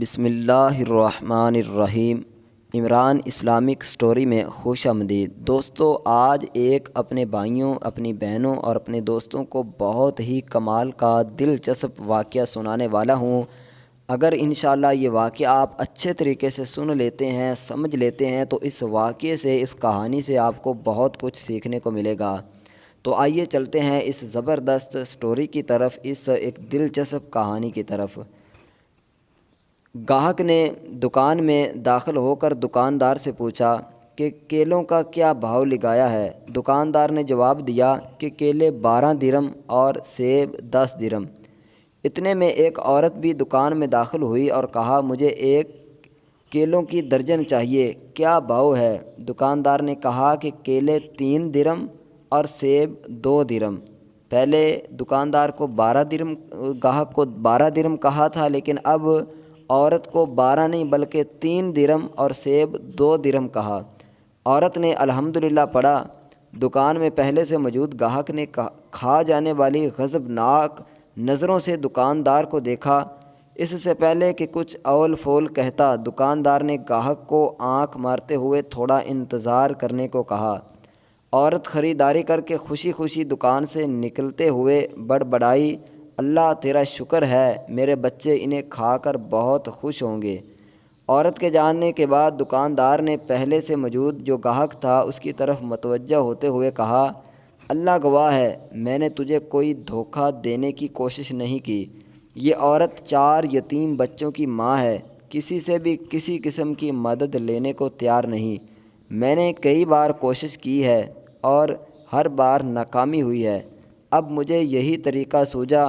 بسم اللہ الرحمن الرحیم۔ عمران اسلامک سٹوری میں خوش آمدید دوستو۔ آج ایک اپنے بھائیوں، اپنی بہنوں اور اپنے دوستوں کو بہت ہی کمال کا دلچسپ واقعہ سنانے والا ہوں۔ اگر انشاءاللہ یہ واقعہ آپ اچھے طریقے سے سن لیتے ہیں، سمجھ لیتے ہیں تو اس واقعے سے، اس کہانی سے آپ کو بہت کچھ سیکھنے کو ملے گا۔ تو آئیے چلتے ہیں اس زبردست سٹوری کی طرف، اس ایک دلچسپ کہانی کی طرف۔ گاہک نے دکان میں داخل ہو کر دکاندار سے پوچھا کہ کیلوں کا کیا بھاؤ لگایا ہے۔ دکاندار نے جواب دیا کہ کیلے 12 درہم اور سیب 10 درہم۔ اتنے میں ایک عورت بھی دکان میں داخل ہوئی اور کہا مجھے ایک کیلوں کی درجن چاہیے، کیا بھاؤ ہے؟ دکاندار نے کہا کہ کیلے 3 درہم اور سیب 2 درہم۔ پہلے دکاندار کو 12 درہم، گاہک کو 12 درہم کہا تھا، لیکن اب عورت کو 12 نہیں بلکہ 3 درہم اور سیب 2 درہم کہا۔ عورت نے الحمدللہ پڑھا۔ دکان میں پہلے سے موجود گاہک نے کھا جانے والی غضبناک نظروں سے دکاندار کو دیکھا۔ اس سے پہلے کہ کچھ اول فول کہتا، دکاندار نے گاہک کو آنکھ مارتے ہوئے تھوڑا انتظار کرنے کو کہا۔ عورت خریداری کر کے خوشی خوشی دکان سے نکلتے ہوئے بڑبڑائی، اللہ تیرا شکر ہے، میرے بچے انہیں کھا کر بہت خوش ہوں گے۔ عورت کے جانے کے بعد دکاندار نے پہلے سے موجود جو گاہک تھا اس کی طرف متوجہ ہوتے ہوئے کہا، اللہ گواہ ہے، میں نے تجھے کوئی دھوکہ دینے کی کوشش نہیں کی۔ یہ عورت 4 یتیم بچوں کی ماں ہے، کسی سے بھی کسی قسم کی مدد لینے کو تیار نہیں۔ میں نے کئی بار کوشش کی ہے اور ہر بار ناکامی ہوئی ہے۔ اب مجھے یہی طریقہ سوجا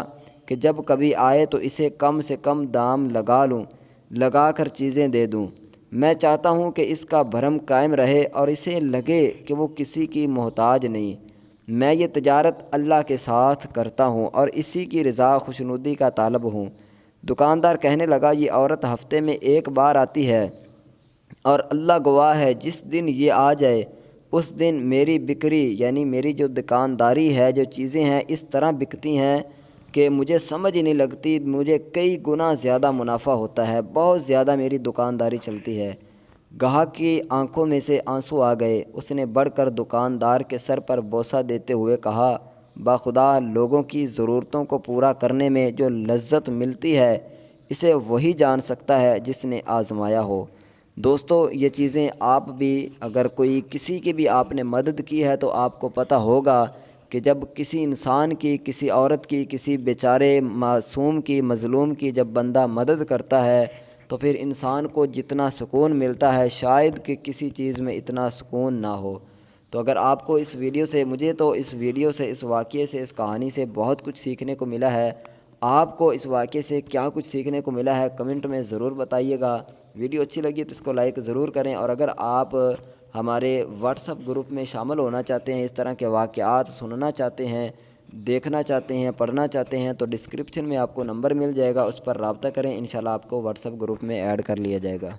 کہ جب کبھی آئے تو اسے کم سے کم دام لگا کر چیزیں دے دوں۔ میں چاہتا ہوں کہ اس کا بھرم قائم رہے اور اسے لگے کہ وہ کسی کی محتاج نہیں۔ میں یہ تجارت اللہ کے ساتھ کرتا ہوں اور اسی کی رضا خوشنودی کا طالب ہوں۔ دکاندار کہنے لگا، یہ عورت ہفتے میں 1 بار آتی ہے اور اللہ گواہ ہے جس دن یہ آ جائے اس دن میری بکری، یعنی میری جو دکانداری ہے، جو چیزیں ہیں، اس طرح بکتی ہیں کہ مجھے سمجھ نہیں لگتی، مجھے کئی گنا زیادہ منافع ہوتا ہے، بہت زیادہ میری دکانداری چلتی ہے۔ گاہک کی آنکھوں میں سے آنسو آ گئے۔ اس نے بڑھ کر دکاندار کے سر پر بوسہ دیتے ہوئے کہا، باخدا لوگوں کی ضرورتوں کو پورا کرنے میں جو لذت ملتی ہے اسے وہی جان سکتا ہے جس نے آزمایا ہو۔ دوستو، یہ چیزیں آپ بھی، اگر کوئی کسی کی بھی آپ نے مدد کی ہے تو آپ کو پتہ ہوگا کہ جب کسی انسان کی، کسی عورت کی، کسی بیچارے معصوم کی، مظلوم کی جب بندہ مدد کرتا ہے تو پھر انسان کو جتنا سکون ملتا ہے شاید کہ کسی چیز میں اتنا سکون نہ ہو۔ تو اگر آپ کو اس ویڈیو سے، مجھے تو اس ویڈیو سے، اس واقعے سے، اس کہانی سے بہت کچھ سیکھنے کو ملا ہے۔ آپ کو اس واقعے سے کیا کچھ سیکھنے کو ملا ہے کمنٹ میں ضرور بتائیے گا۔ ویڈیو اچھی لگی تو اس کو لائک ضرور کریں، اور اگر آپ ہمارے واٹس ایپ گروپ میں شامل ہونا چاہتے ہیں، اس طرح کے واقعات سننا چاہتے ہیں، دیکھنا چاہتے ہیں، پڑھنا چاہتے ہیں، تو ڈسکرپشن میں آپ کو نمبر مل جائے گا، اس پر رابطہ کریں، انشاءاللہ آپ کو واٹس ایپ گروپ میں ایڈ کر لیا جائے گا۔